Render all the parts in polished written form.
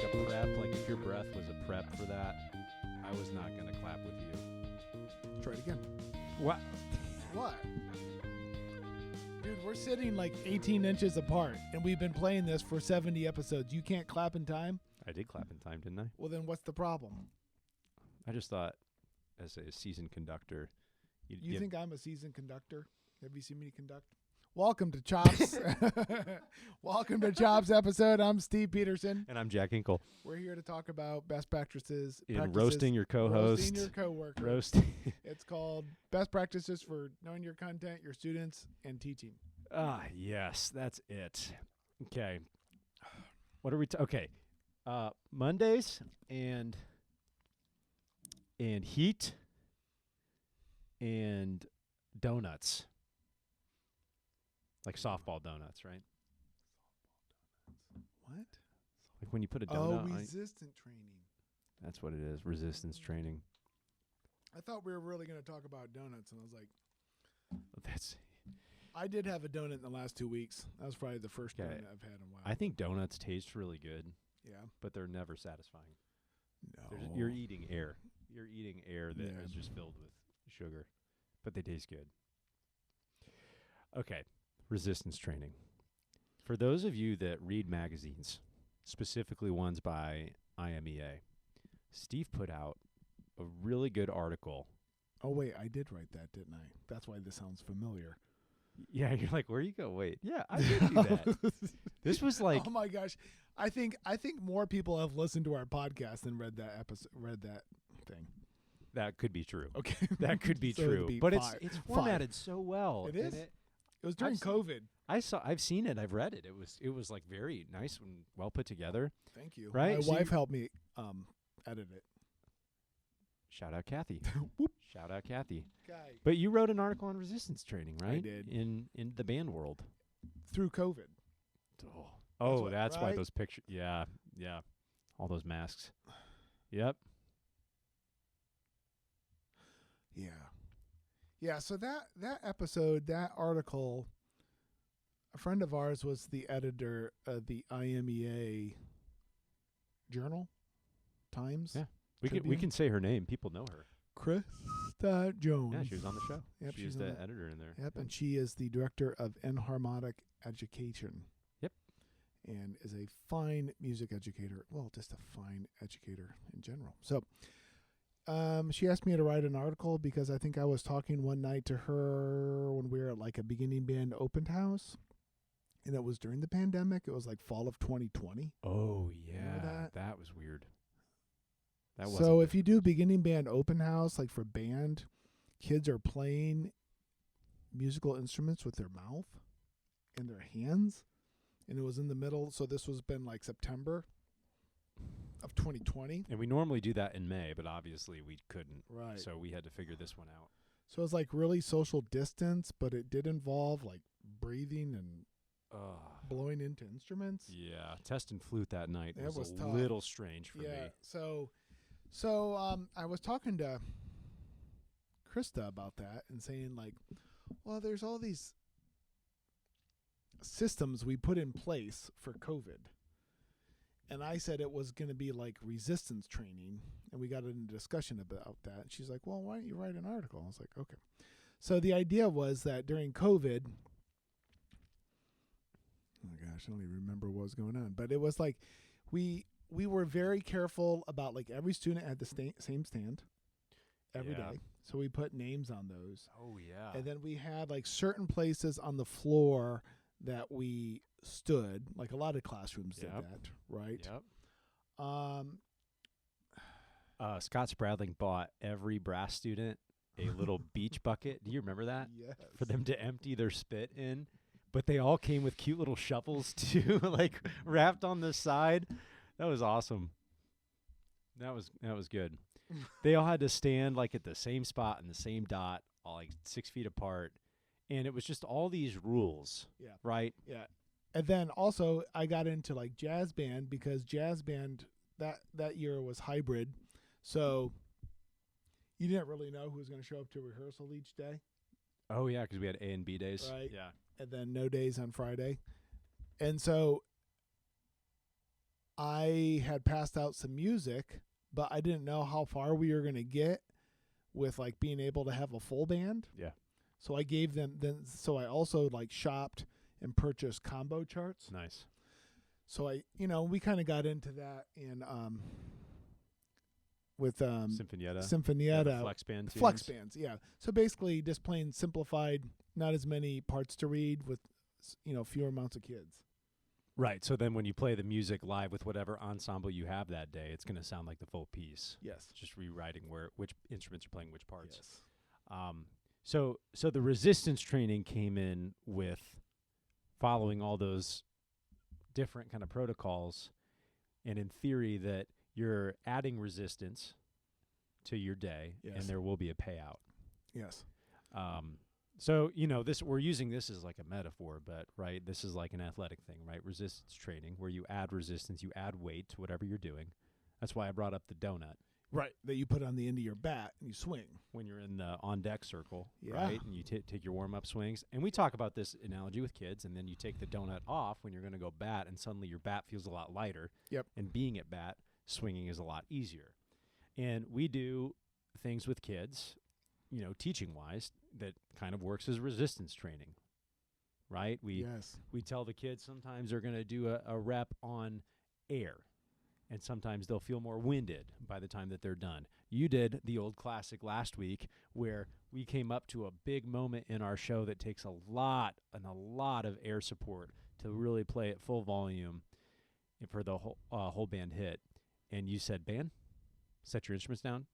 like a prep, like if your breath was a prep for that, I was not going to clap with you. Try it again. What? What? Dude, we're sitting like 18 inches apart, and we've been playing this for 70 episodes. You can't clap in time? I did clap in time, didn't I? Well, then what's the problem? I just thought, as a seasoned conductor, You think I'm a seasoned conductor? Have you seen me conduct? Welcome to Chops. Welcome to Chops episode. I'm Steve Peterson. And I'm Jack Hinkle. We're here to talk about best practices. In roasting your co-host. Roasting your coworker. Roasting. It's called Best Practices for Knowing Your Content, Your Students, and Teaching. Ah, yes, that's it. Okay. What are we okay. Mondays and heat and donuts. Like softball donuts, right? What? Like when you put a donut on. Resistant training. That's what it is, resistance training. I thought we were really going to talk about donuts, and I was like, That's. I did have a donut in the last 2 weeks. That was probably the first Okay. donut I've had in a while. I think donuts taste really good, Yeah. but they're never satisfying. No. You're eating air. You're eating air that Yeah. is just filled with sugar, but they taste good. Okay, resistance training. For those of you that read magazines, specifically ones by IMEA, Steve put out a really good article. Oh, wait. I did write that, didn't I? That's why this sounds familiar. Yeah, you're like, where you go? Wait, yeah, I did do that. This was like, oh my gosh. I think more people have listened to our podcast than read that episode, read that thing. that could be true. Okay. That could be So it'd true, be but five. it's formatted so well. It and is? It was during I've seen- COVID. I've seen it. I've read it. It was like very nice and well put together. Thank you. Right? My So wife you- helped me edit it. Shout out Kathy. Whoop. Shout out Kathy. Guy. But you wrote an article on resistance training, right? did. In the band world. Through COVID. Oh, That's why right? those pictures. Yeah, yeah. All those masks. Yep. Yeah. Yeah, so that episode, that article, a friend of ours was the editor of the IMEA Journal Times. Yeah. We Tribune? can say her name. People know her. Krista Jones. Yeah, she was on the show. Yep, she was she's on the the- editor in there. Yep, and she is the director of Enharmonic Education. Yep. And is a fine music educator. Well, just a fine educator in general. So she asked me to write an article because I think I was talking one night to her when we were at like a beginning band open house. And it was during the pandemic. It was like fall of 2020. Oh yeah, that? that was weird. That was So if you do beginning band open house, like for band, kids are playing musical instruments with their mouth and their hands. And it was in the middle. So this was been like September of 2020. and we normally do that in May, but obviously we couldn't. Right. So we had to figure this one out. So it was like really social distance, but it did involve like breathing and blowing into instruments. Yeah, test and flute that night That was a tough. little strange for me. So I was talking to Krista about that and saying like, well, there's all these systems we put in place for COVID. And I said it was going to be like resistance training. And we got into a discussion about that. And she's like, well, why don't you write an article? I was like, okay. So the idea was that during COVID, oh my gosh, I don't even remember what was going on. But it was like we were very careful about like every student had the same stand every Yeah. day. So we put names on those. Oh yeah. And then we had like certain places on the floor that we stood, like a lot of classrooms did Yep. that, right? Yep. Um, Scott Spradling bought every brass student a little beach bucket. Do you remember that? yes. For them to empty their spit in. But they all came with cute little shovels too, like wrapped on the side. That was awesome. That was good. They all had to stand like at the same spot in the same dot, all like 6 feet apart. And it was just all these rules. Yeah. Right? Yeah. And then also I got into like jazz band because jazz band that year was hybrid. So you didn't really know who was going to show up to rehearsal each day. Oh yeah, because we had A and B days. Right. Yeah. And then no days on Friday. And so I had passed out some music, but I didn't know how far we were going to get with like being able to have a full band. Yeah. So I gave them then. So I also like shopped and purchased combo charts. Nice. So we kind of got into that in with Sinfonietta, Yeah, the flex band tunes. flex bands. Yeah. So basically, just plain simplified, not as many parts to read with fewer amounts of kids. Right. So then when you play the music live with whatever ensemble you have that day, it's going to sound like the full piece. Yes. Just rewriting which instruments are playing which parts. Yes. So the resistance training came in with following all those different kind of protocols, and in theory that you're adding resistance to your day, Yes. and there will be a payout. Yes. So, we're using this as like a metaphor, but right, this is like an athletic thing, right? Resistance training, where you add resistance, you add weight to whatever you're doing. That's why I brought up the donut. Right. That you put on the end of your bat and you swing. When you're in the on-deck circle, Yeah. right? And you take your warm-up swings. And we talk about this analogy with kids, and then you take the donut off when you're going to go bat, and suddenly your bat feels a lot lighter. Yep. And being at bat, swinging is a lot easier. And we do things with kids, teaching-wise, that kind of works as resistance training, right? We tell the kids sometimes they're going to do a rep on air, and sometimes they'll feel more winded by the time that they're done. You did the old classic last week where we came up to a big moment in our show that takes a lot of air support to really play at full volume for the whole band hit. And you said, band, set your instruments down,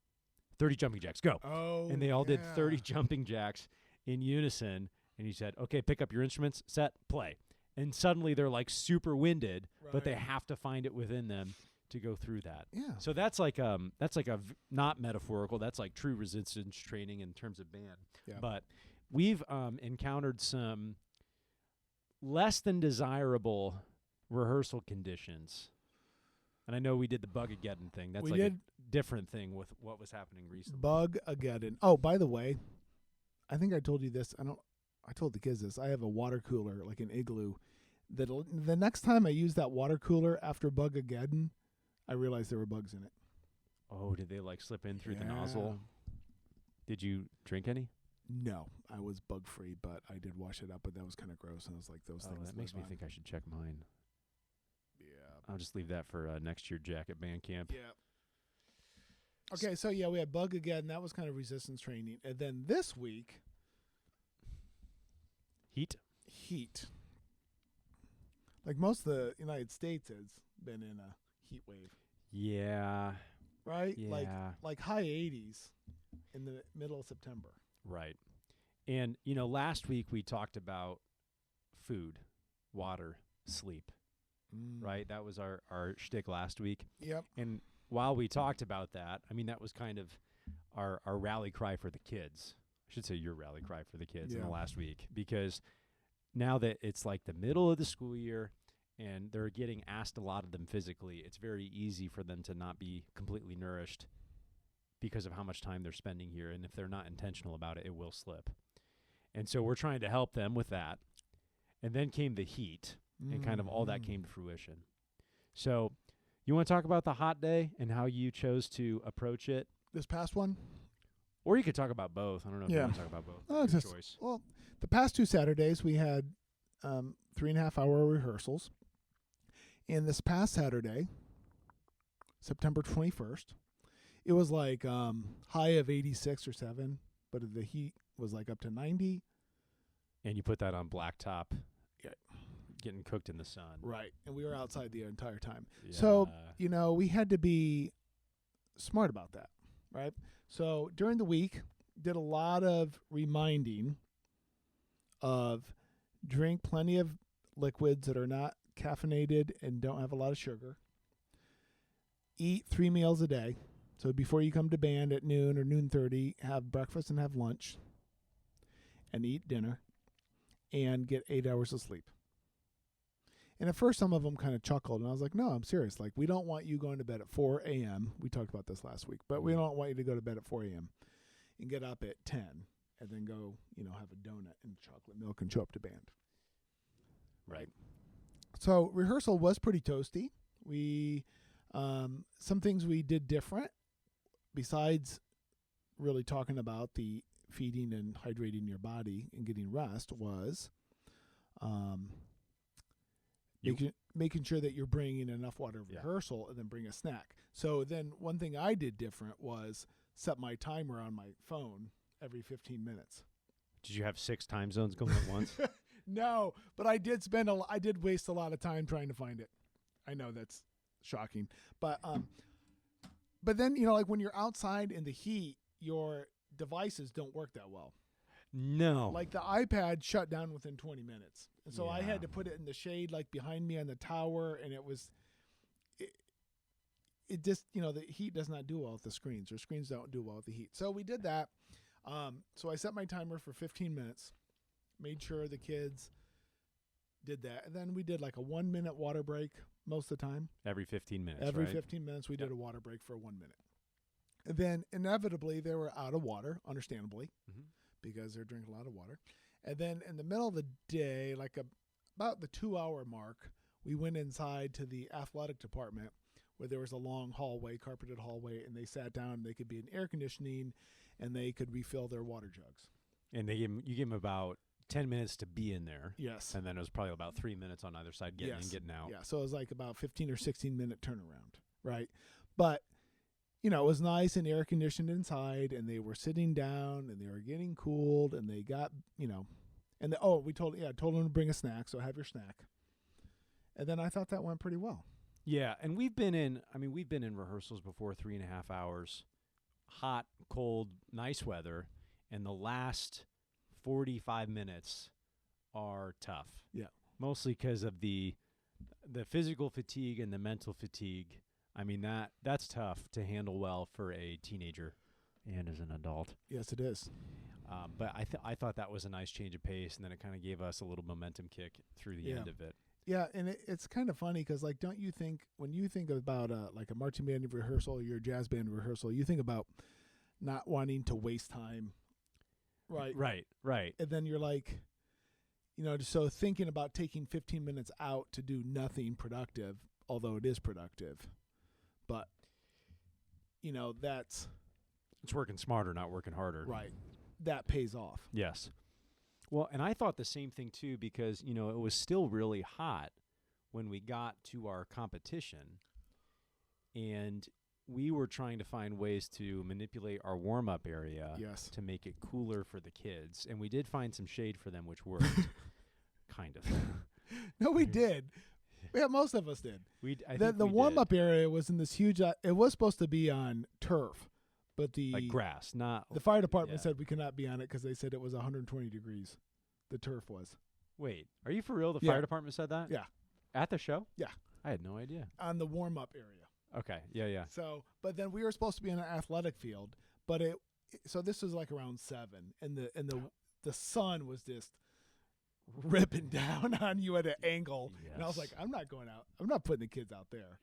30 jumping jacks, go. Oh, and they all did 30 jumping jacks in unison. And you said, okay, pick up your instruments, set, play. And suddenly they're like super winded, but they have to find it within them to go through that. Yeah. So that's not metaphorical. That's like true resistance training in terms of band. Yeah. But we've encountered some less than desirable rehearsal conditions. And I know we did the Bug-A-Geddon thing. That's a different thing with what was happening recently. Bug-A-Geddon. Oh, by the way, I think I told you this. I told the kids this. I have a water cooler, like an igloo. The next time I use that water cooler after Bug-A-Geddon, I realized there were bugs in it. Oh, did they like slip in through the nozzle? Did you drink any? No, I was bug free, but I did wash it up. But that was kind of gross. And I was like, those things. That makes me think I should check mine. Yeah, I'll just leave that for next year, Jack, at band camp. Yeah. Okay, so we had Bug-A-Geddon. That was kind of resistance training, and then this week, Heat. Like most of the United States has been in a heat wave. Yeah. Right? Yeah. Like high 80s in the middle of September. Right. And, last week we talked about food, water, sleep, right? That was our shtick last week. Yep. And while we talked about that, I mean, that was kind of our rally cry for the kids. I should say your rally cry for the kids in the last week, because now that it's like the middle of the school year and they're getting asked a lot of them physically, it's very easy for them to not be completely nourished because of how much time they're spending here. And if they're not intentional about it, it will slip. And so we're trying to help them with that. And then came the heat, and kind of all that came to fruition. So you want to talk about the hot day and how you chose to approach it? This past one? Or you could talk about both. I don't know if you want to talk about both. Oh, Your choice. Well, the past 2 Saturdays we had 3.5-hour rehearsals. And this past Saturday, September 21st, it was like high of 86 or 7, but the heat was like up to 90. And you put that on blacktop, getting cooked in the sun. Right. And we were outside the entire time. Yeah. So, we had to be smart about that, right? So during the week, did a lot of reminding of drink plenty of liquids that are not caffeinated and don't have a lot of sugar. Eat 3 meals a day. So before you come to band at noon or noon 30, have breakfast and have lunch and eat dinner and get 8 hours of sleep. And at first, some of them kind of chuckled, and I was like, no, I'm serious. Like, we don't want you going to bed at 4 a.m. We talked about this last week, but we don't want you to go to bed at 4 a.m. and get up at 10 and then go, have a donut and chocolate milk and show up to band. Right. So rehearsal was pretty toasty. We some things we did different besides really talking about the feeding and hydrating your body and getting rest was making sure that you're bringing enough water of rehearsal and then bring a snack. So then one thing I did different was set my timer on my phone every 15 minutes. Did you have 6 time zones going at once? No, but I did waste a lot of time trying to find it. I know that's shocking, but then, you know, like when you're outside in the heat, your devices don't work that well. No. Like the iPad shut down within 20 minutes. And so I had to put it in the shade, like behind me on the tower. And it just, you know, the heat does not do well with the screens, or screens don't do well with the heat. So we did that. So I set my timer for 15 minutes, made sure the kids did that. And then we did like a 1-minute water break most of the time. Every 15 minutes, Every right? 15 minutes we did a water break for 1 minute. And then inevitably they were out of water, understandably, because they're drinking a lot of water. And then in the middle of the day, like about the 2-hour mark, we went inside to the athletic department where there was a long hallway, carpeted hallway, and they sat down. They could be in air conditioning, and they could refill their water jugs. And you gave them about 10 minutes to be in there. Yes. And then it was probably about 3 minutes on either side getting in, getting out. Yeah, so it was like about 15 or 16-minute turnaround, right? But, you know, it was nice and air conditioned inside, and they were sitting down, and they were getting cooled, and they got, you know, and I told them to bring a snack, so have your snack. And then I thought that went pretty well. Yeah, and we've been in rehearsals before, 3.5 hours, hot, cold, nice weather, and the last 45 minutes are tough. Yeah. Mostly because of the physical fatigue and the mental fatigue. I mean, that's tough to handle well for a teenager and as an adult. Yes, it is. But I thought that was a nice change of pace, and then it kind of gave us a little momentum kick through the end of it. Yeah, and it's kind of funny because, like, don't you think when you think about like a marching band rehearsal or your jazz band rehearsal, you think about not wanting to waste time, right? Right. And then you're like, you know, so thinking about taking 15 minutes out to do nothing productive, although it is productive, but, you know, it's working smarter, not working harder. Right. That pays off. Yes. Well, and I thought the same thing, too, because, you know, it was still really hot when we got to our competition, and we were trying to find ways to manipulate our warm-up area to make it cooler for the kids, and we did find some shade for them, which worked, kind of. No, we did. Yeah, most of us did. The warm-up did. area was in this huge it was supposed to be on turf. But like grass, not the fire department said we could not be on it because they said it was 120 degrees. The turf was. Wait, are you for real? The fire department said that? Yeah. At the show? Yeah. I had no idea. On the warm-up area. Okay. Yeah. So, but then we were supposed to be in an athletic field, but so this was like around 7, and the sun was just ripping down on you at an angle, and I was like, I'm not going out. I'm not putting the kids out there.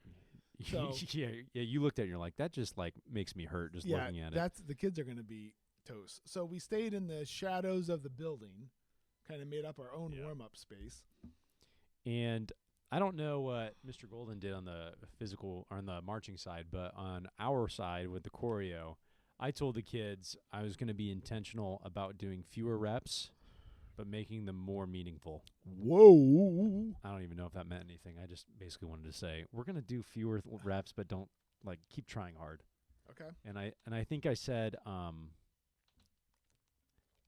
So, yeah, you looked at it and you're like, that just like makes me hurt just looking at it. The kids are going to be toast. So we stayed in the shadows of the building, kind of made up our own warm-up space. And I don't know what Mr. Golden did on the physical or on the marching side, but on our side with the choreo, I told the kids I was going to be intentional about doing fewer reps, but making them more meaningful. Whoa. I don't even know if that meant anything. I just basically wanted to say, we're going to do fewer reps, but don't, like, keep trying hard. Okay. And I think I said,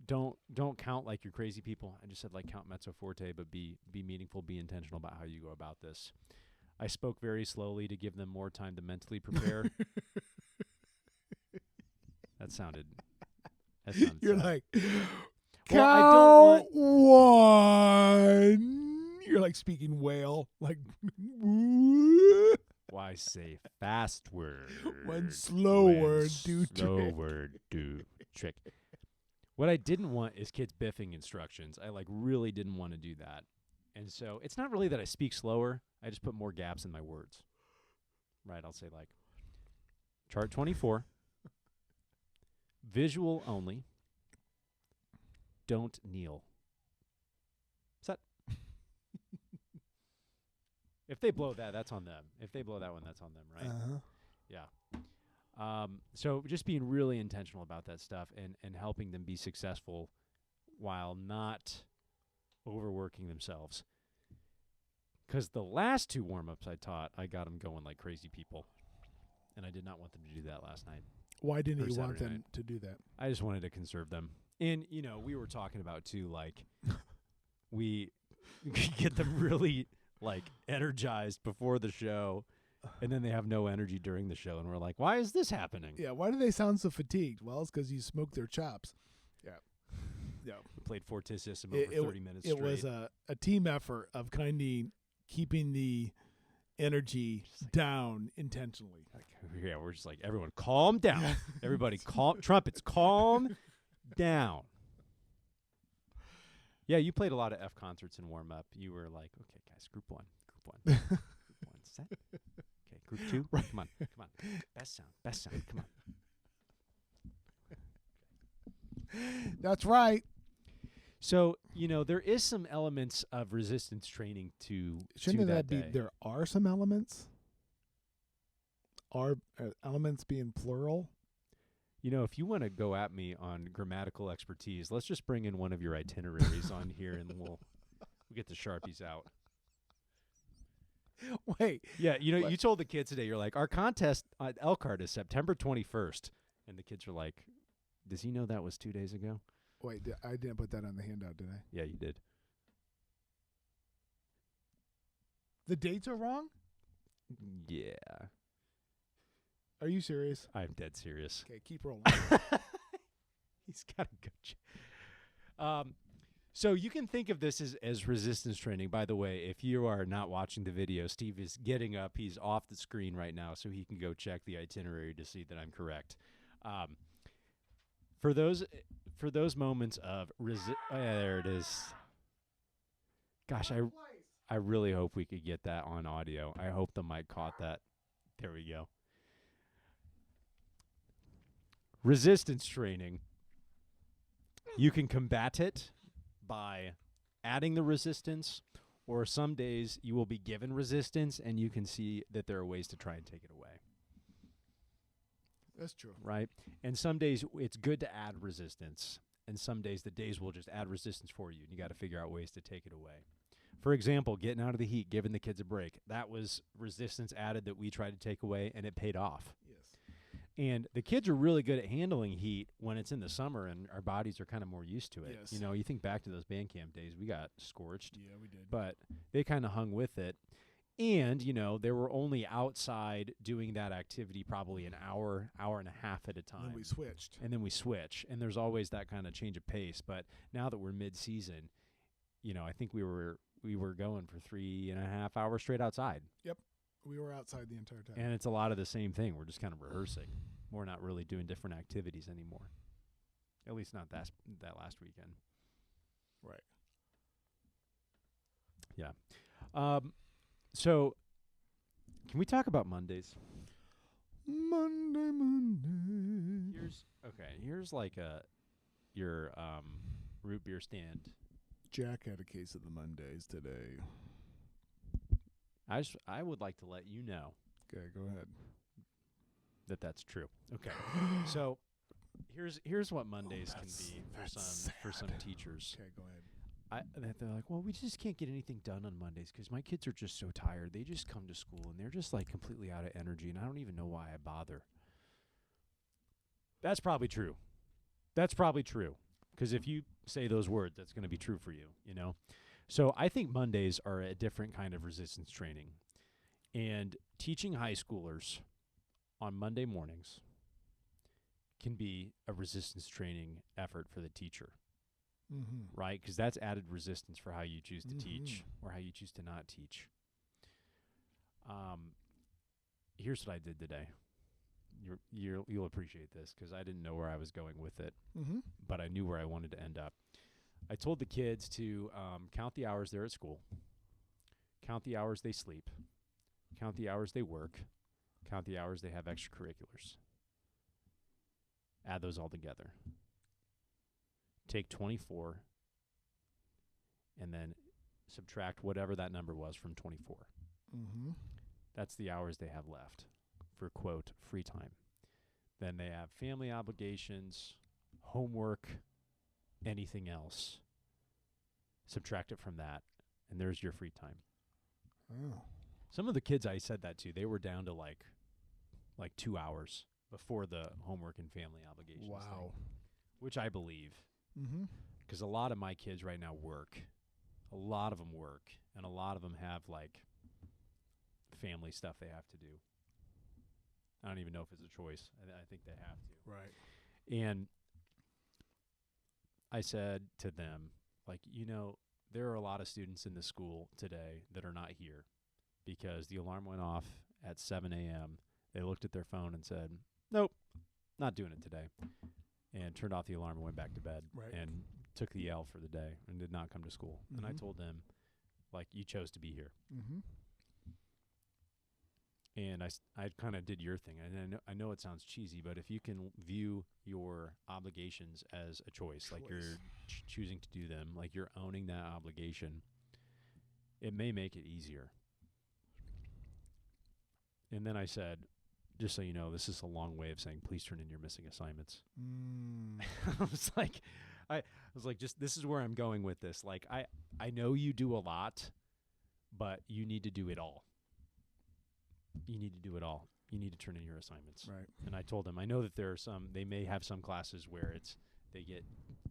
don't count like you're crazy people. I just said, like, count mezzo forte, but be meaningful, be intentional about how you go about this. I spoke very slowly to give them more time to mentally prepare. That sounded You're tough. like, well, count one. You're like speaking whale, like. Why say fast word? One slow word do slow trick. word do trick. What I didn't want is kids biffing instructions. I really didn't want to do that. And so it's not really that I speak slower. I just put more gaps in my words. Right, I'll say like chart 24. Visual only. Don't kneel. Set. If they blow that, that's on them. If they blow that one, that's on them, right? Uh-huh. Yeah. So just being really intentional about that stuff and helping them be successful while not overworking themselves. Because the last 2 warm-ups I taught, I got them going like crazy people. And I did not want them to do that last night. Why didn't Or you want Saturday them night. to do that? I just wanted to conserve them. And, we were talking about, too, like, we get them really, like, energized before the show, and then they have no energy during the show. And we're like, why is this happening? Yeah, why do they sound so fatigued? Well, it's because you smoked their chops. Yeah. Yeah. We played Fortissimo for 30 minutes It straight. was a team effort of kind of keeping the energy down intentionally. Like, yeah, we're just like, everyone calm down. Everybody calm. Trumpets, calm down. Yeah, you played a lot of F concerts in warm-up. You were like, okay, guys, group one, group one set. Okay, group 2, Right. come on. Best sound, come on. That's right. So, there is some elements of resistance training to Shouldn't that be day. there are some elements? Are elements being plural? If you want to go at me on grammatical expertise, let's just bring in one of your itineraries on here, and we'll get the Sharpies out. Wait. Yeah, What? you told the kids today, you're like, our contest at Elkhart is September 21st. And the kids were like, does he know that was 2 days ago? Wait, I didn't put that on the handout, did I? Yeah, you did. The dates are wrong? Yeah, Are you serious? I'm dead serious. Okay, keep rolling. He's got a good so you can think of this as resistance training. By the way, if you are not watching the video, Steve is getting up. He's off the screen right now, so he can go check the itinerary to see that I'm correct. For those moments of there it is. Gosh, I really hope we could get that on audio. I hope the mic caught that. There we go. Resistance training. You can combat it by adding the resistance, or some days you will be given resistance and you can see that there are ways to try and take it away. That's true. Right? And some days it's good to add resistance, and some days the days will just add resistance for you, and you got to figure out ways to take it away. For example, getting out of the heat, giving the kids a break. That was resistance added that we tried to take away, and it paid off. Yes. And the kids are really good at handling heat when it's in the summer and our bodies are kind of more used to it. Yes. You think back to those band camp days, we got scorched, Yeah, we did. but they kind of hung with it. And, they were only outside doing that activity probably an hour and a half at a time. Then we switched. And then we switch. And there's always that kind of change of pace. But now that we're mid-season, I think we were going for 3.5 hours straight outside. We were outside the entire time. And it's a lot of the same thing. We're just kind of rehearsing. We're not really doing different activities anymore. At least not that last weekend. Right. Yeah. So, can we talk about Mondays? Monday. Here's like your root beer stand. Jack had a case of the Mondays today. I would like to let you know Okay, go ahead. that that's true. Okay. So, here's what Mondays can that's- be that's for some sad. teachers. Okay, go ahead. They're like, well, we just can't get anything done on Mondays because my kids are just so tired. They just come to school and they're just like completely out of energy, and I don't even know why I bother. That's probably true. Because if you say those words, that's going to be true for you, So I think Mondays are a different kind of resistance training. And teaching high schoolers on Monday mornings can be a resistance training effort for the teacher. Mm-hmm. Right? Because that's added resistance for how you choose to teach or how you choose to not teach. Here's what I did today. You'll appreciate this because I didn't know where I was going with it, Mm-hmm. but I knew where I wanted to end up. I told the kids to count the hours they're at school, count the hours they sleep, count the hours they work, count the hours they have extracurriculars. Add those all together. Take 24 and then subtract whatever that number was from 24. Mm-hmm. That's the hours they have left for, quote, free time. Then they have family obligations, homework, anything else. Subtract it from that, and there's your free time. Oh. Some of the kids I said that to, they were down to like 2 hours before the homework and family obligations Wow. thing, which I believe, Mm-hmm. because a lot of my kids right now work. A lot of them work, and a lot of them have like family stuff they have to do. I don't even know if it's a choice. I think they have to. Right. And I said to them, like, there are a lot of students in the school today that are not here because the alarm went off at 7 a.m. They looked at their phone and said, nope, not doing it today, and turned off the alarm and went back to bed Right. and took the L for the day and did not come to school. And I Mhm. told them, like, you chose to be here. Mm-hmm. And I kind of did your thing. And I know it sounds cheesy, but if you can view your obligations as a choice, like you're choosing to do them, like you're owning that obligation, it may make it easier. And then I said, just so you know, this is a long way of saying, please turn in your missing assignments. Mm. I was like, just this is where I'm going with this. Like, I know you do a lot, but you need to do it all. You need to do it all. You need to turn in your assignments. Right. And I told them, I know that there are they may have some classes where they get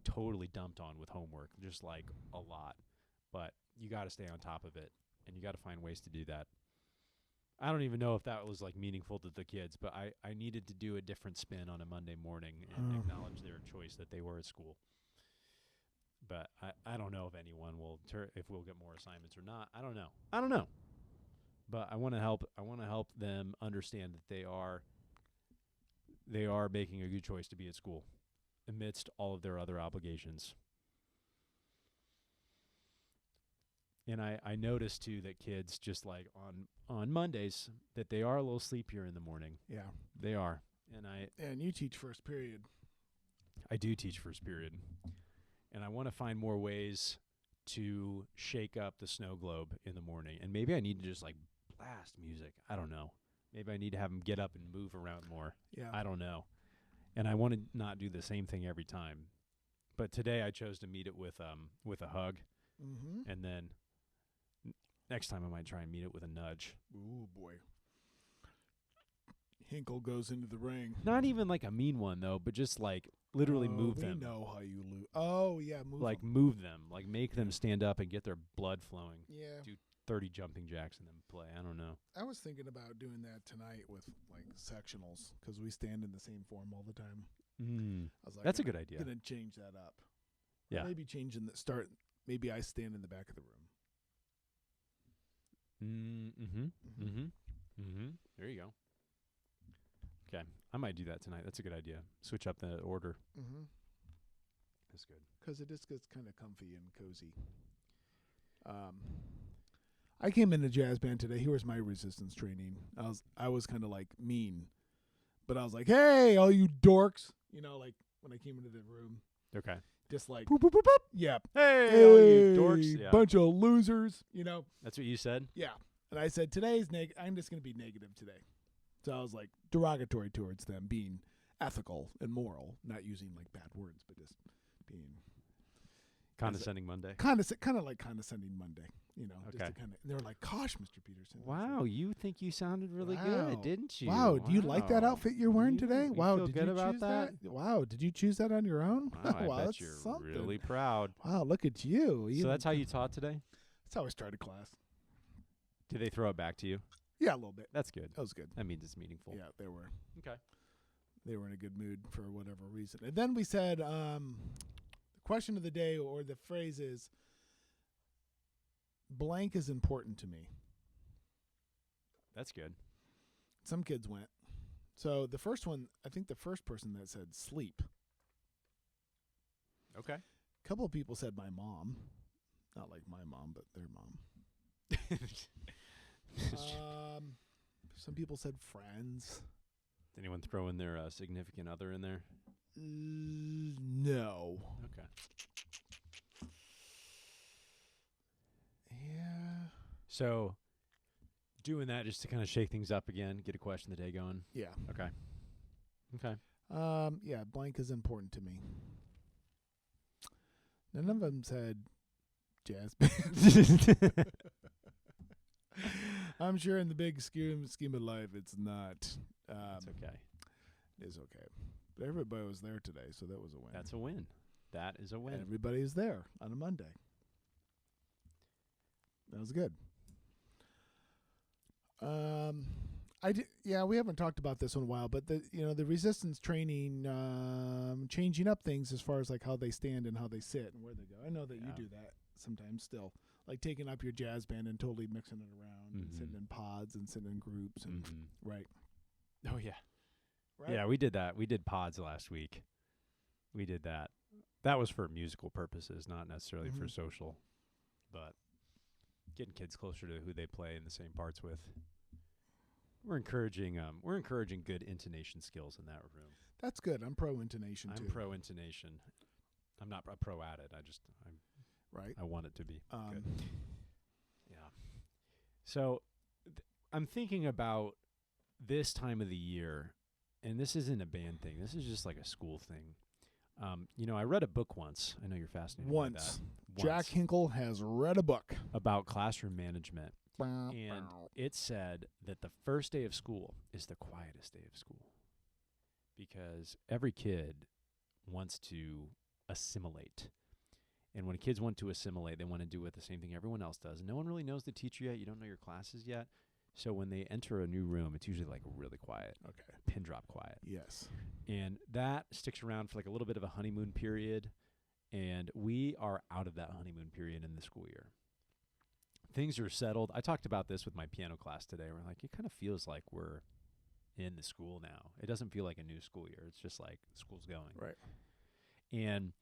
totally dumped on with homework, just like a lot, but you got to stay on top of it and you got to find ways to do that. I don't even know if that was like meaningful to the kids, but I needed to do a different spin on a Monday morning and acknowledge their choice that they were at school. But I don't know if anyone will if we'll get more assignments or not. I don't know. But I want to help them understand that they are making a good choice to be at school amidst all of their other obligations. And I noticed too that kids, just like on Mondays, that they are a little sleepier in the morning. Yeah. They are. And you teach first period. I do teach first period. And I want to find more ways to shake up the snow globe in the morning. And maybe I need to just like blast music. I don't know. Maybe I need to have them get up and move around more. Yeah. I don't know. And I want to not do the same thing every time. But today I chose to meet it with a hug. Mm-hmm. And then next time I might try and meet it with a nudge. Ooh, boy. Hinkle goes into the ring. Not even like a mean one though, but just like literally move them. We know how you lose. Oh, yeah, move Like them. move them. Like make them stand up and get their blood flowing. Yeah. Do 30 jumping jacks and then play. I don't know. I was thinking about doing that tonight with like sectionals because we stand in the same form all the time. Mm. I was like, That's a good idea. I'm going to change that up. Yeah. Or maybe changing the start. Maybe I stand in the back of the room. There you go. Okay. I might do that tonight. That's a good idea. Switch up the order. Mm-hmm. That's good. Because it just gets kind of comfy and cozy. I came into jazz band today. Here was my resistance training. I was kind of like mean, but I was like, "Hey, all you dorks!" You know, like when I came into the room, Okay. just like, Boop, boop, boop, boop. "Yeah, Hey, all you dorks. Yeah. bunch of losers." You know. That's what you said? Yeah. And I said, "Today's I'm just going to be negative today." So I was like derogatory towards them, being ethical and moral, not using like bad words, but just being Condescending Monday. kind of like condescending Monday, you know. Okay. Just to and they were like, "Gosh, Mr. Peterson." Wow, you think you sounded really Wow. good, didn't you? Wow, do you like that outfit you're wearing today? You Wow, feel did good you about choose that? Wow, did you choose that on your own? Wow, I bet that's you're something. really proud. Wow, look at you. So that's how you taught today? That's how I started class. Did they throw it back to you? Yeah, a little bit. That's good. That was good. That means it's meaningful. Yeah, they were. Okay. They were in a good mood for whatever reason. And then we said, the question of the day or the phrase is, blank is important to me. That's good. Some kids went. So the first one, I think the first person that said sleep. Okay. A couple of people said my mom. Not like my mom, but their mom. Some people said friends. Did anyone throw in their significant other in there? No. Okay. Yeah. So Doing that just to kind of shake things up again, get a question of the day going. Yeah. Okay. Okay. Yeah, blank is important to me. None of them said jazz band. I'm sure in the big scheme of life, it's not. That's okay. It is okay. But everybody was there today, so that was a win. That's a win. That is a win. Everybody is there on a Monday. That was good. We haven't talked about this in a while, but the resistance training, changing up things as far as like how they stand and how they sit and where they go. I know that you do that sometimes still, like taking up your jazz band and totally mixing it around and sitting in pods and sitting in groups and right. Oh yeah. Right? Yeah, we did that. We did pods last week. We did that. That was for musical purposes, not necessarily for social, but getting kids closer to who they play in the same parts with. We're encouraging good intonation skills in that room. That's good. I'm pro intonation too. I'm pro intonation. I'm not a pro at it. I want it to be good. Yeah. So I'm thinking about this time of the year, and this isn't a band thing. This is just like a school thing. I read a book once. I know you're fascinated by that. Jack Hinkle has read a book about classroom management. And it said that the first day of school is the quietest day of school because every kid wants to assimilate. And when kids want to assimilate, they want to do the same thing everyone else does. No one really knows the teacher yet. You don't know your classes yet. So when they enter a new room, it's usually like really quiet. Okay. Pin drop quiet. Yes. And that sticks around for like a little bit of a honeymoon period. And we are out of that honeymoon period in the school year. Things are settled. I talked about this with my piano class today. We're like, it kind of feels like we're in the school now. It doesn't feel like a new school year. It's just like school's going. Right. And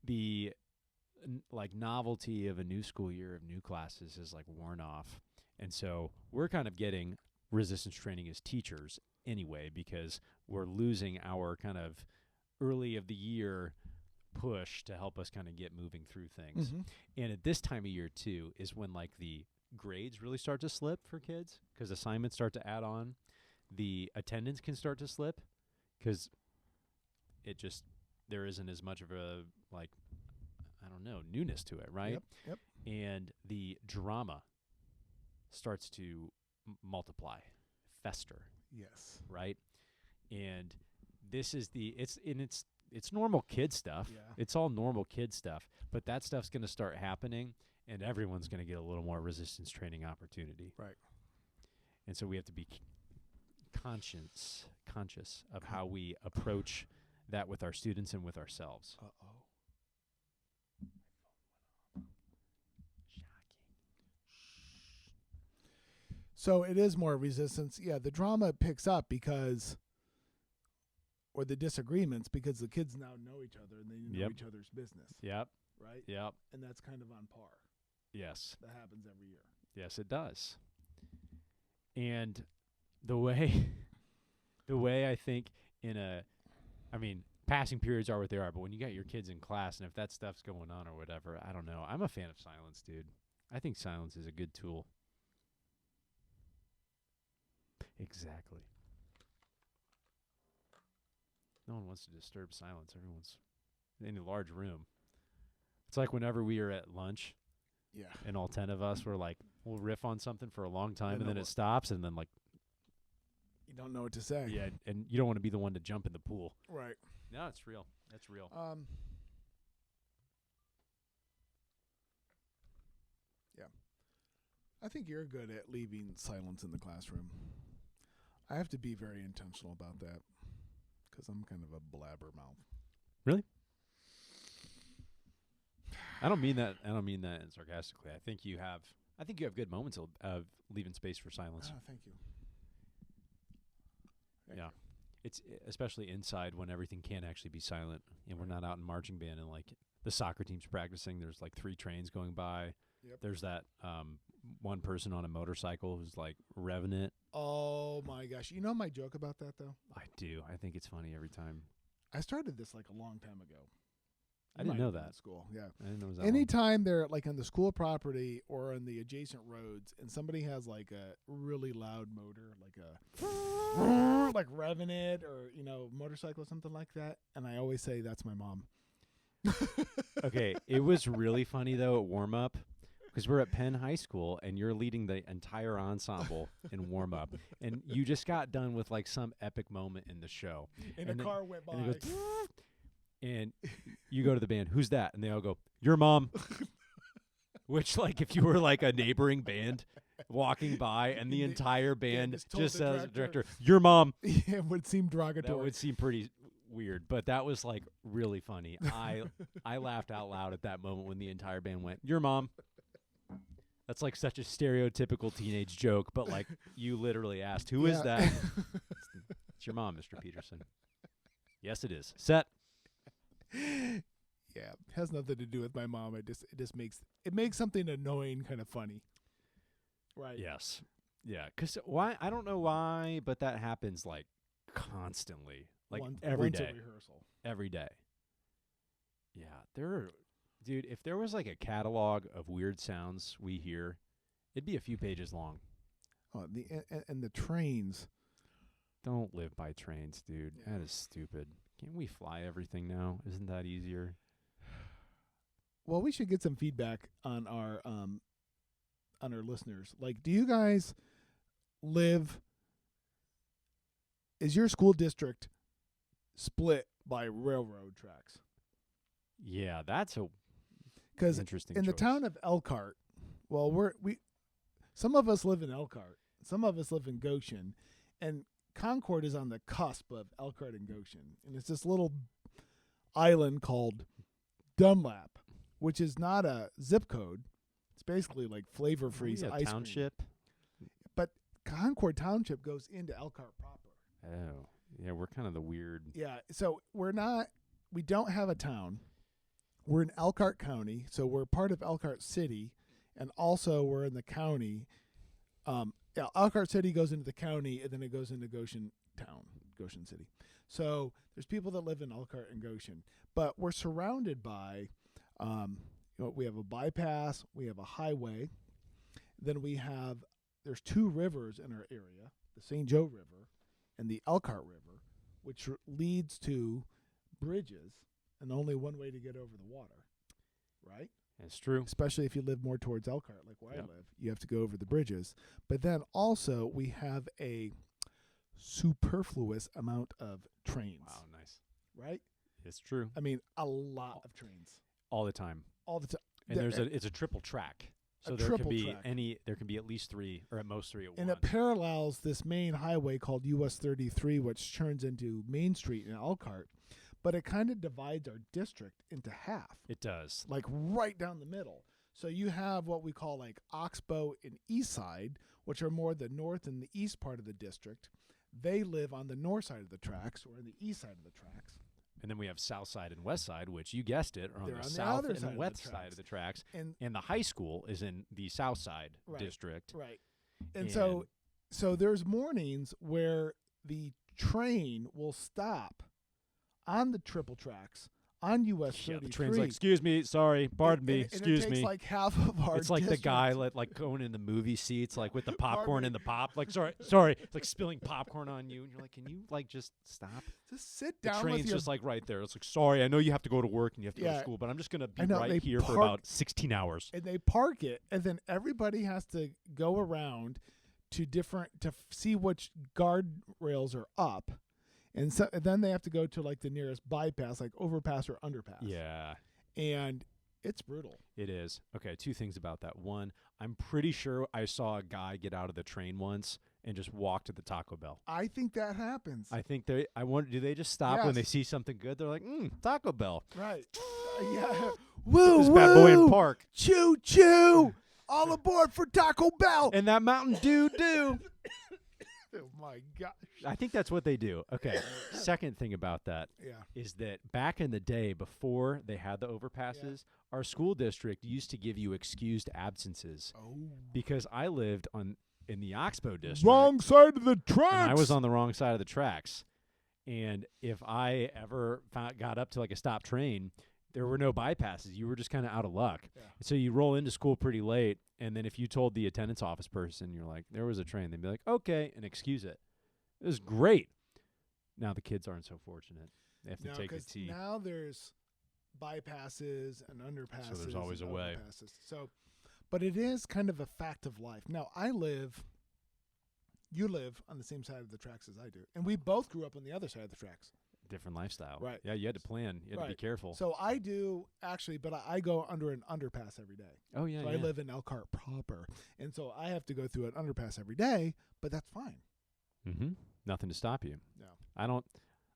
the novelty of a new school year of new classes is like worn off. And so we're kind of getting resistance training as teachers anyway, because we're losing our kind of early of the year push to help us kind of get moving through things. And at this time of year too is when like the grades really start to slip for kids because assignments start to add on. The attendance can start to slip because there isn't as much of a newness to it, right? Yep. And the drama starts to multiply, fester. Yes. Right? And this is it's normal kid stuff. Yeah. It's all normal kid stuff, but that stuff's going to start happening and everyone's going to get a little more resistance training opportunity. Right. And so we have to be conscious of how we approach that with our students and with ourselves. So it is more resistance. Yeah, the drama picks up or the disagreements because the kids now know each other and they know each other's business. Yep. Right? Yep. And that's kind of on par. Yes. That happens every year. Yes, it does. And the way I think passing periods are what they are, but when you got your kids in class and if that stuff's going on or whatever, I don't know. I'm a fan of silence, dude. I think silence is a good tool. Exactly. No one wants to disturb silence. Everyone's in a large room. It's like whenever we are at lunch, and all 10 of us were like, we'll riff on something for a long time, and then it stops, and then like you don't know what to say. Yeah, and you don't want to be the one to jump in the pool. Right. No, it's real. That's real. Yeah. I think you're good at leaving silence in the classroom. I have to be very intentional about that because I'm kind of a blabbermouth. Really? I don't mean that sarcastically. I think you have good moments of leaving space for silence. Thank you. Yeah. It's especially inside when everything can actually be silent and we're not out in marching band and like the soccer team's practicing. There's like 3 trains going by. Yep. There's that one person on a motorcycle who's like revving it. Oh my gosh. You know my joke about that though? I do. I think it's funny every time. I started this like a long time ago. I didn't Might know have been that. in school. Yeah. I didn't know it was that long. Anytime they're like on the school property or on the adjacent roads, and somebody has like a really loud motor, like a like revving it, or motorcycle or something like that, and I always say that's my mom. Okay, it was really funny though at warm up because we're at Penn High School and you're leading the entire ensemble in warm up, and you just got done with like some epic moment in the show, And a then- car went by. and it goes, and you go to the band, who's that? And they all go, your mom. Which, like, if you were like a neighboring band walking by and the entire band just told just the says, director- director, your mom. It would seem That derogatory. would seem pretty weird, but that was like really funny. I laughed out loud at that moment when the entire band went, your mom. That's like such a stereotypical teenage joke, but like you literally asked, who is Yeah. that? It's your mom, Mr. Peterson. Yes, it is. Set. Yeah, has nothing to do with my mom. It just makes something annoying kind of funny. Right. Yes. Yeah. Because why? I don't know why, but that happens like constantly, like every once day. a rehearsal. Every day. Yeah. Dude, if there was like a catalog of weird sounds we hear, it'd be a few pages long. Oh, and the trains. Don't live by trains, dude. Yeah. That is stupid. Can't we fly everything now? Isn't that easier? Well, we should get some feedback on our listeners. Like, do you guys live? Is your school district split by railroad tracks? Yeah, that's a Because interesting in the choice. town of Elkhart, well, some of us live in Elkhart, some of us live in Goshen, and Concord is on the cusp of Elkhart and Goshen, and it's this little island called Dunlap, which is not a zip code. It's basically like Flavor Freeze Maybe a ice cream. township. But Concord Township goes into Elkhart proper. Oh, yeah, we're kind of the weird. Yeah, so we don't have a town. We're in Elkhart County, so we're part of Elkhart City, and also we're in the county. Elkhart City goes into the county, and then it goes into Goshen Town, Goshen City. So there's people that live in Elkhart and Goshen, but we're surrounded by, we have a bypass, we have a highway, then there's two rivers in our area, the St. Joe River and the Elkhart River, which leads to bridges, and only one way to get over the water, right? It's true. Especially if you live more towards Elkhart, like where Yep. I live, you have to go over the bridges. But then also we have a superfluous amount of trains, Wow, nice. right? It's true. I mean, a lot of trains All the time. all the time. And it's a triple track. So A there triple can be track. there can be at least three, or at most three at And once. it parallels this main highway called US 33, which turns into Main Street in Elkhart. But it kind of divides our district into half, It does. like right down the middle. So you have what we call like Oxbow and Eastside, which are more the north and the east part of the district. They live on the north side of the tracks or on the east side of the tracks. And then we have South Side and West Side, which you guessed it, are on They're the on the south other and side of the west side tracks. of the tracks. And And the high school is in the South Side Right. district. right. And so there's mornings where the train will stop on the triple tracks on US 33. Yeah, the train's like, excuse me, sorry, pardon me, and excuse it takes me. like half of our It's like the guy district. like going in the movie seats, like with the Pardon popcorn me. and the pop. Like, sorry. It's like spilling popcorn on you. And you're like, can you like just stop? Just sit The down train's with your just like right there. It's like, sorry, I know you have to go to work and you have to go Yeah. to school, but I'm just going to be I know, right they here for park- about 16 hours. and they park it, and then everybody has to go around to see which guardrails are up, and then they have to go to like the nearest bypass, like overpass or underpass. Yeah, and it's brutal. it is. Okay, two things about that. One, I'm pretty sure I saw a guy get out of the train once and just walk to the Taco Bell. I think that happens. I think I wonder, do they just stop when they Yes. see something good? They're like, Taco Bell. right. Yeah. Woo This bad boy in woo! park. Choo choo! All aboard for Taco Bell! And that Mountain Dew do. Oh my gosh. I think that's what they do. Okay. Second thing about that Yeah. is that back in the day, before they had the overpasses, our school district used to give you excused absences Oh. because I lived in the Oxbow district. Wrong side of the tracks. And I was on the wrong side of the tracks. And if I ever got up to like a stop train there were no bypasses. You were just kind of out of luck. Yeah. So you roll into school pretty late, and then if you told the attendance office person, you're like, there was a train, they'd be like, okay, and excuse it. It was great. Now the kids aren't so fortunate. They have to take a 'cause T. now there's bypasses and underpasses. So there's always and a way. overpasses. So, but it is kind of a fact of life. Now, you live on the same side of the tracks as I do, and we both grew up on the other side of the tracks. Different lifestyle. Right. Yeah, you had to plan. You had to be Right. careful. So I do actually, but I go under an underpass every day. Oh, yeah, So I live in Elkhart proper, and so I have to go through an underpass every day, but that's fine. Mm-hmm. Nothing to stop you. No.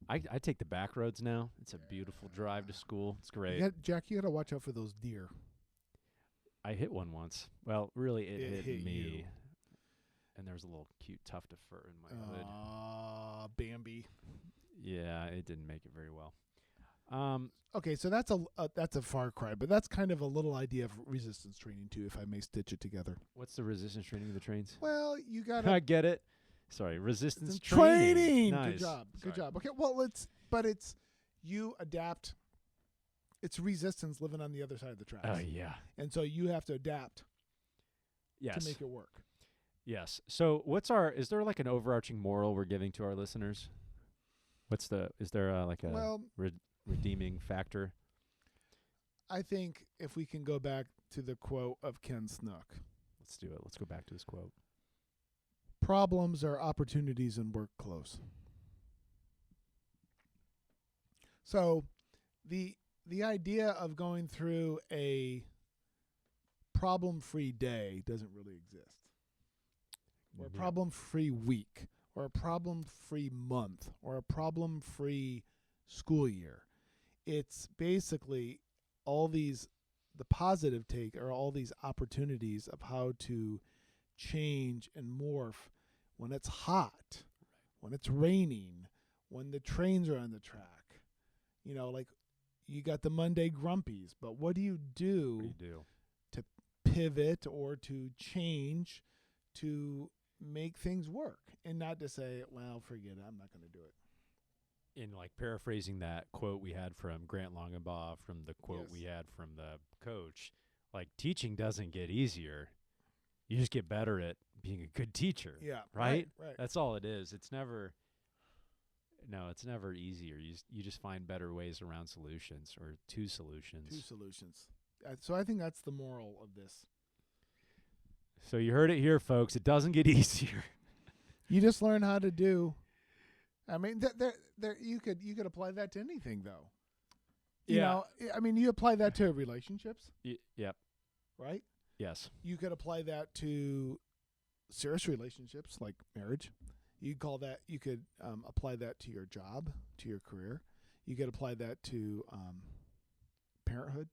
I take the back roads now. It's a beautiful drive to school. It's great. Jack, you got to watch out for those deer. I hit one once. Well, really, it hit me. you. And there was a little cute tuft of fur in my hood. Bambi. Yeah, it didn't make it very well. Okay, so that's a far cry, but that's kind of a little idea of resistance training too, if I may stitch it together. What's the resistance training of the trains? Well, you got I to get it. Sorry, resistance training. Nice. Good job. Good Sorry. job. Okay, well, it's you adapt. It's resistance living on the other side of the tracks. Oh, yeah. And so you have to adapt Yes. to make it work. Yes. So is there like an overarching moral we're giving to our listeners? Is there like a Well, redeeming factor? I think if we can go back to the quote of Ken Snook, Let's do it. Let's go back to this quote. problems are opportunities and work close. So the idea of going through a problem-free day doesn't really exist. Or a Yeah. problem-free week, or a problem-free month, or a problem-free school year. It's basically the positive take are all these opportunities of how to change and morph when it's hot, when it's raining, when the trains are on the track. You know, like you got the Monday grumpies, but what do you What do do you do? to pivot or to change to make things work and not to say, well, forget it, I'm not going to do it. In like paraphrasing that quote we had from Grant Longenbaugh from the quote Yes. we had from the coach, like teaching doesn't get easier. You just get better at being a good teacher. Yeah. Right? Right. That's all it is. It's never easier. You just find better ways around solutions or two solutions. Two solutions. So I think that's the moral of this. So you heard it here, folks. It doesn't get easier. You just learn how to do. I mean, you could apply that to anything, though. You know, I mean, you apply that to relationships, Yep. right? Yes. You could apply that to serious relationships like marriage. You could apply that to your job, to your career. You could apply that to parenthood.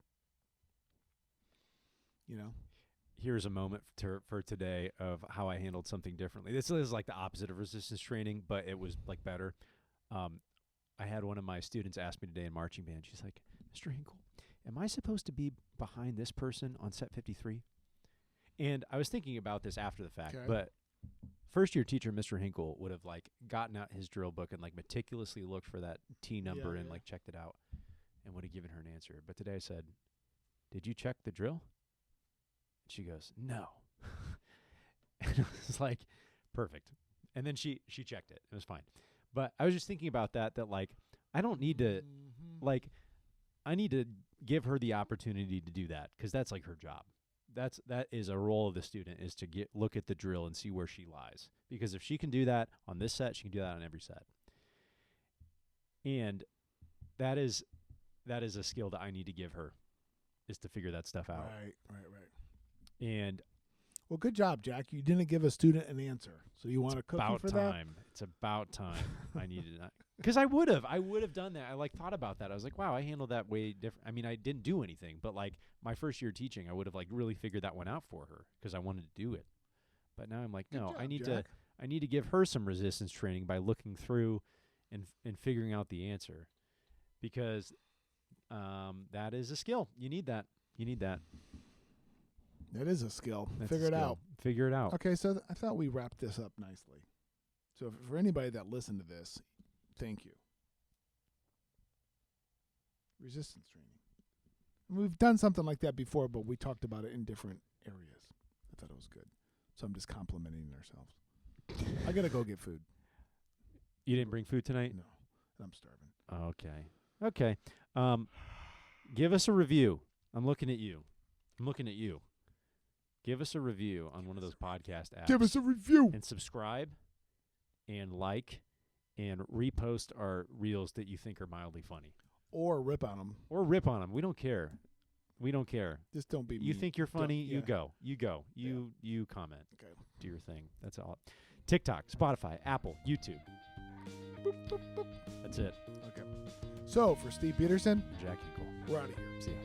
You know, Here's a moment for today of how I handled something differently. This is like the opposite of resistance training, but it was like better. I had one of my students ask me today in marching band. She's like, Mr. Hinkle, am I supposed to be behind this person on set 53? And I was thinking about this after the fact, Okay. but first year teacher, Mr. Hinkle, would have like gotten out his drill book and like meticulously looked for that T number and yeah. like checked it out and would have given her an answer. But today I said, did you check the drill? She goes, no. And I was like, perfect. And then she checked it. It was fine. But I was just thinking about that like, I don't need to, like, I need to give her the opportunity to do that because that's like her job. That is a role of the student is to look at the drill and see where she lies. Because if she can do that on this set, she can do that on every set. And that is a skill that I need to give her is to figure that stuff out. Right. And Well, good job, Jack. You didn't give a student an answer, so you want a cookie about for that? time. It's about time. I needed that because I would have done that. I like thought about that. I was like, wow, I handled that way different. I mean, I didn't do anything, but like my first year teaching, I would have like really figured that one out for her because I wanted to do it. But now I'm like, Good no, job, I need Jack. to give her some resistance training by looking through and figuring out the answer because that is a skill. You need that. That is a skill. That's a Figure it skill. out. Figure it out. Okay, so I thought we wrapped this up nicely. So for anybody that listened to this, thank you. Resistance training. We've done something like that before, but we talked about it in different areas. I thought it was good. So I'm just complimenting ourselves. I got to go get food. You didn't bring food tonight? No, I'm starving. Okay. Give us a review. I'm looking at you. Give us a review on one of those podcast apps. Give us a review. And subscribe and like and repost our reels that you think are mildly funny. Or rip on them. Or rip on them. We don't care. Just don't be mean. You think you're funny, Don't- you yeah. go. You comment. Okay. Do your thing. That's all. TikTok, Spotify, Apple, YouTube. Boop, boop, boop. That's it. Okay. So for Steve Peterson, Jack Hinkle. we're out of here. See ya.